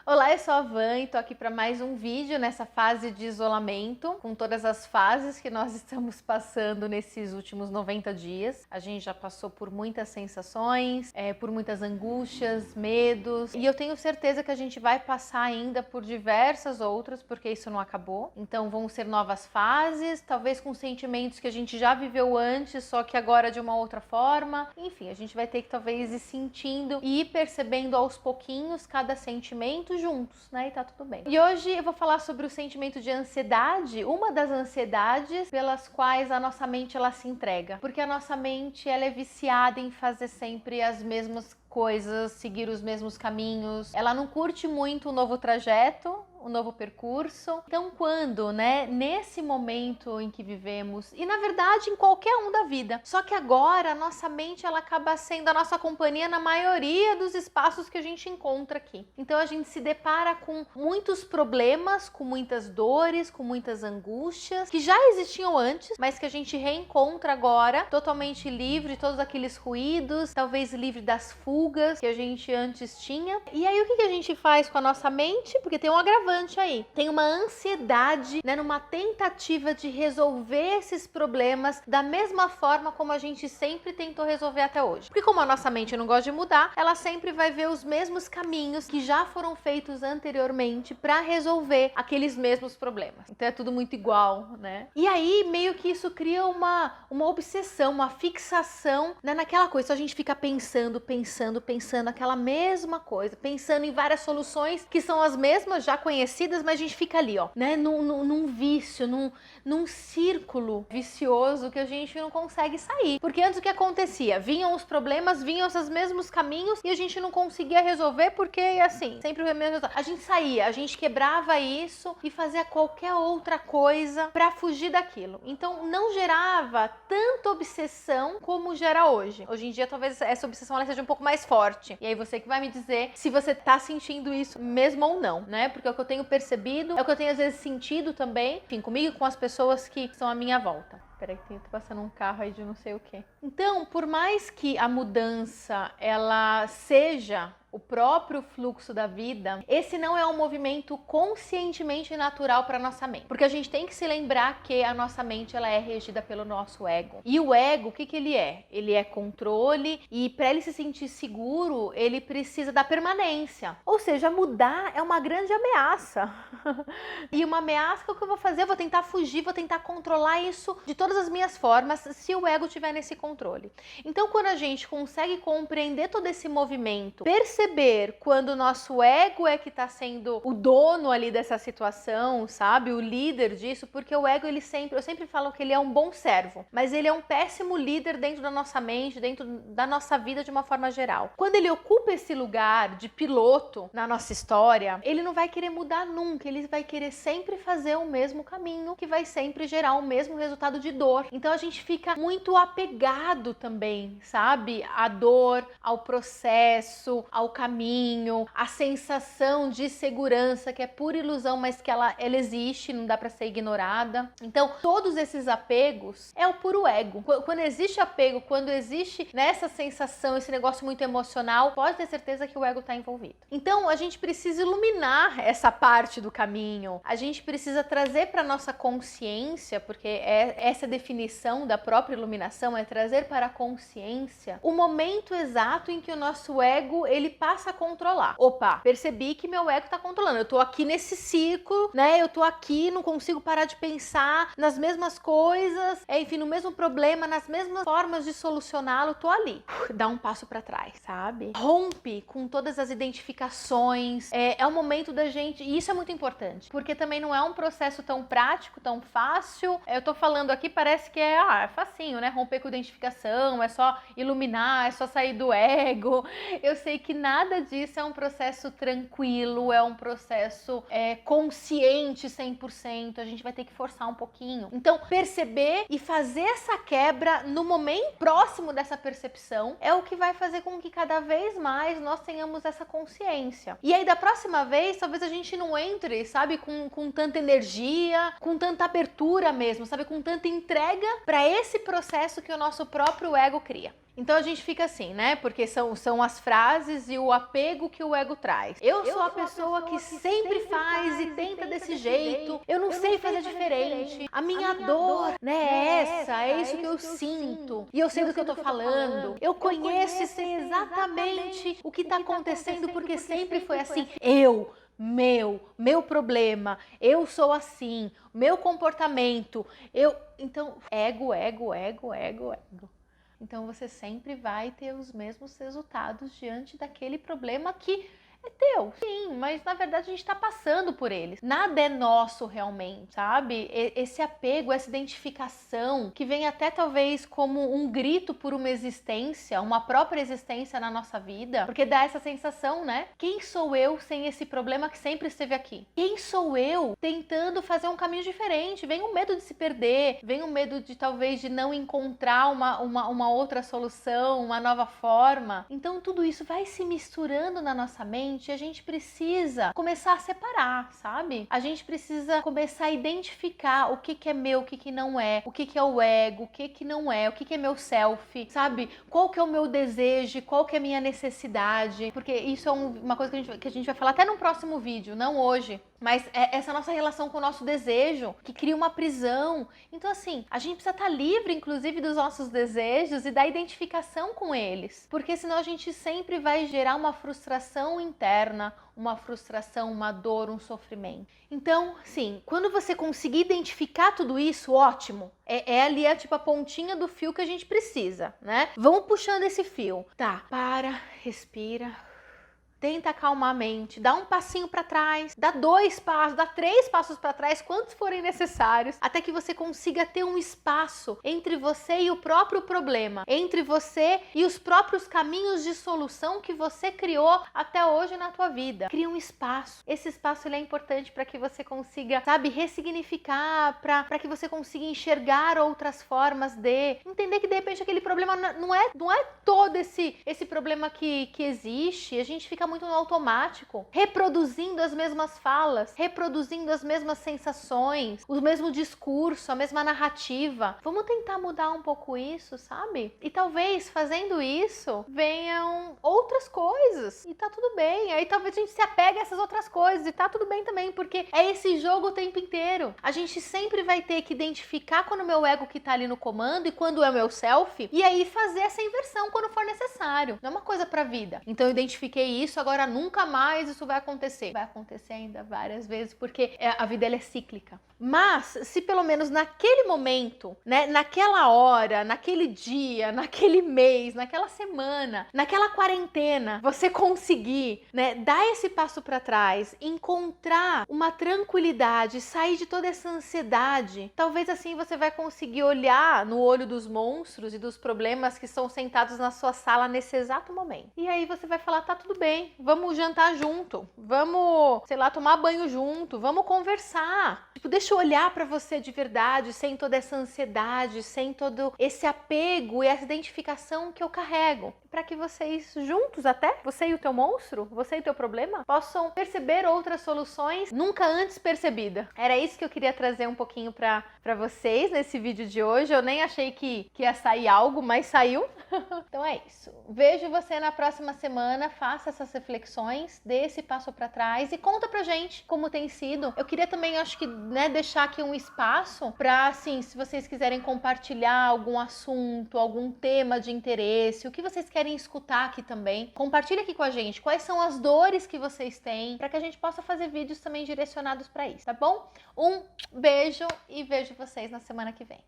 Olá, eu sou a Van e tô aqui para mais um vídeo nessa fase de isolamento, com todas as fases que nós estamos passando nesses últimos 90 dias. A gente já passou por muitas sensações, por muitas angústias, medos, e eu tenho certeza que a gente vai passar ainda por diversas outras, porque isso não acabou. Então vão ser novas fases, talvez com sentimentos que a gente já viveu antes, só que agora de uma outra forma. Enfim, a gente vai ter que talvez ir sentindo e ir percebendo aos pouquinhos cada sentimento juntos, né? E tá tudo bem. E hoje eu vou falar sobre o sentimento de ansiedade, uma das ansiedades pelas quais a nossa mente ela se entrega. Porque a nossa mente ela é viciada em fazer sempre as mesmas coisas, seguir os mesmos caminhos. Ela não curte muito o novo trajeto, o novo percurso. Então, quando, nesse momento em que vivemos, e na verdade em qualquer um da vida, só que agora a nossa mente ela acaba sendo a nossa companhia na maioria dos espaços que a gente encontra aqui. Então a gente se depara com muitos problemas, com muitas dores, com muitas angústias que já existiam antes, mas que a gente reencontra agora totalmente livre de todos aqueles ruídos, talvez livre das fugas que a gente antes tinha. E aí o que a gente faz com a nossa mente? Porque tem um agravante aí. Tem uma ansiedade, numa tentativa de resolver esses problemas da mesma forma como a gente sempre tentou resolver até hoje. Porque como a nossa mente não gosta de mudar, ela sempre vai ver os mesmos caminhos que já foram feitos anteriormente para resolver aqueles mesmos problemas. Então é tudo muito igual, né? E aí meio que isso cria uma obsessão, uma fixação, naquela coisa. Então a gente fica pensando aquela mesma coisa, pensando em várias soluções que são as mesmas, já conhecidas, mas a gente fica ali, num vício, num círculo vicioso que a gente não consegue sair. Porque antes o que acontecia? Vinham os problemas, vinham esses mesmos caminhos e a gente não conseguia resolver porque, assim, sempre o mesmo resultado. A gente saía, a gente quebrava isso e fazia qualquer outra coisa pra fugir daquilo. Então não gerava tanta obsessão como gera hoje. Hoje em dia talvez essa obsessão ela seja um pouco mais forte. E aí você que vai me dizer se você tá sentindo isso mesmo ou não, né? Porque é o que eu tenho percebido, é o que eu tenho às vezes sentido também, enfim, comigo e com as pessoas que estão à minha volta. Peraí que tá passando um carro aí de não sei o que. Então, por mais que a mudança ela seja o próprio fluxo da vida, esse não é um movimento conscientemente natural para nossa mente. Porque a gente tem que se lembrar que a nossa mente ela é regida pelo nosso ego. E o ego, o que ele é? Ele é controle e para ele se sentir seguro, ele precisa da permanência. Ou seja, mudar é uma grande ameaça. E uma ameaça que o que eu vou fazer? Eu vou tentar fugir, vou tentar controlar isso de todas as minhas formas se o ego estiver nesse controle. Então, quando a gente consegue compreender todo esse movimento, perceber quando o nosso ego é que está sendo o dono ali dessa situação, sabe? O líder disso, porque o ego, eu sempre falo que ele é um bom servo, mas ele é um péssimo líder dentro da nossa mente, dentro da nossa vida de uma forma geral. Quando ele ocupa esse lugar de piloto na nossa história, ele não vai querer mudar nunca, ele vai querer sempre fazer o mesmo caminho, que vai sempre gerar o mesmo resultado de dor. Então a gente fica muito apegado também, sabe? À dor, ao processo, ao caminho, a sensação de segurança que é pura ilusão, mas que ela existe, não dá para ser ignorada. Então, todos esses apegos é o puro ego. Quando existe apego, quando existe nessa sensação, esse negócio muito emocional, pode ter certeza que o ego está envolvido. Então, a gente precisa iluminar essa parte do caminho. A gente precisa trazer para nossa consciência, porque essa definição da própria iluminação é trazer para a consciência o momento exato em que o nosso ego ele passa a controlar. Opa, percebi que meu ego tá controlando. Eu tô aqui nesse ciclo, né? Eu tô aqui, não consigo parar de pensar nas mesmas coisas, enfim, no mesmo problema, nas mesmas formas de solucioná-lo, tô ali. Dá um passo para trás, sabe? Rompe com todas as identificações. É o momento da gente, e isso é muito importante, porque também não é um processo tão prático, tão fácil. Eu tô falando aqui, parece que é facinho, né? Romper com identificação, é só iluminar, é só sair do ego. Eu sei que nada disso é um processo tranquilo, é um processo consciente 100%, a gente vai ter que forçar um pouquinho. Então, perceber e fazer essa quebra no momento próximo dessa percepção é o que vai fazer com que cada vez mais nós tenhamos essa consciência. E aí, da próxima vez, talvez a gente não entre, sabe, com tanta energia, com tanta abertura mesmo, sabe, com tanta entrega para esse processo que o nosso próprio ego cria. Então a gente fica assim, né? Porque são as frases e o apego que o ego traz. Eu sou a pessoa que sempre faz e tenta desse jeito. Eu não sei fazer diferente. A minha dor, né, é essa, é isso que eu sinto. E eu sei do que eu tô falando. Eu conheço e sei exatamente o que tá acontecendo porque sempre foi assim. Meu problema, eu sou assim, meu comportamento, então, ego. Então você sempre vai ter os mesmos resultados diante daquele problema que é teu. Sim, mas na verdade a gente tá passando por eles. Nada é nosso realmente, sabe? Esse apego, essa identificação, que vem até talvez como um grito por uma existência, uma própria existência na nossa vida, porque dá essa sensação, né? Quem sou eu sem esse problema que sempre esteve aqui? Quem sou eu tentando fazer um caminho diferente? Vem o medo de se perder, vem o medo de talvez de não encontrar uma outra solução, uma nova forma. Então tudo isso vai se misturando na nossa mente. A gente precisa começar a separar, sabe? A gente precisa começar a identificar o que é meu, o que não é, o que é o ego, o que não é, o que é meu self, sabe? Qual que é o meu desejo, qual que é a minha necessidade, porque isso é uma coisa que a gente vai falar até no próximo vídeo, não hoje. Mas é essa nossa relação com o nosso desejo, que cria uma prisão. Então assim, a gente precisa estar livre, inclusive, dos nossos desejos e da identificação com eles. Porque senão a gente sempre vai gerar uma frustração interna, uma frustração, uma dor, um sofrimento. Então, sim, quando você conseguir identificar tudo isso, ótimo. É ali tipo a pontinha do fio que a gente precisa, né? Vamos puxando esse fio. Tá, para, respira. Tenta acalmar a mente, dá um passinho para trás, dá 2 passos, dá 3 passos para trás, quantos forem necessários, até que você consiga ter um espaço entre você e o próprio problema, entre você e os próprios caminhos de solução que você criou até hoje na tua vida. Cria um espaço. Esse espaço ele é importante para que você consiga, sabe, ressignificar, para que você consiga enxergar outras formas de entender que de repente aquele problema não é todo esse problema que existe. A gente fica muito no automático, reproduzindo as mesmas falas, reproduzindo as mesmas sensações, o mesmo discurso, a mesma narrativa. Vamos tentar mudar um pouco isso, sabe? E talvez fazendo isso venham outras coisas e tá tudo bem. Aí talvez a gente se apegue a essas outras coisas e tá tudo bem também, porque é esse jogo o tempo inteiro. A gente sempre vai ter que identificar quando o meu ego que tá ali no comando e quando é o meu self, e aí fazer essa inversão quando for necessário. Não é uma coisa pra vida. Então eu identifiquei isso, agora nunca mais isso vai acontecer. Vai acontecer ainda várias vezes, porque a vida ela é cíclica. Mas se pelo menos naquele momento, né, naquela hora, naquele dia, naquele mês, naquela semana, naquela quarentena, você conseguir, né, dar esse passo para trás, encontrar uma tranquilidade, sair de toda essa ansiedade, talvez assim você vai conseguir olhar no olho dos monstros e dos problemas que estão sentados na sua sala nesse exato momento. E aí você vai falar, tá tudo bem, vamos jantar junto, vamos, sei lá, tomar banho junto, vamos conversar. Tipo, deixa eu olhar pra você de verdade, sem toda essa ansiedade, sem todo esse apego e essa identificação que eu carrego. Para que vocês juntos até, você e o teu monstro, você e o teu problema, possam perceber outras soluções nunca antes percebidas. Era isso que eu queria trazer um pouquinho pra vocês nesse vídeo de hoje. Eu nem achei que ia sair algo, mas saiu. Então é isso. Vejo você na próxima semana, faça essas reflexões, dê esse passo para trás e conta pra gente como tem sido. Eu queria também, acho que, né, deixar aqui um espaço para, assim, se vocês quiserem compartilhar algum assunto, algum tema de interesse, o que vocês querem escutar aqui também, compartilha aqui com a gente quais são as dores que vocês têm, para que a gente possa fazer vídeos também direcionados para isso, tá bom? Um beijo e vejo vocês na semana que vem.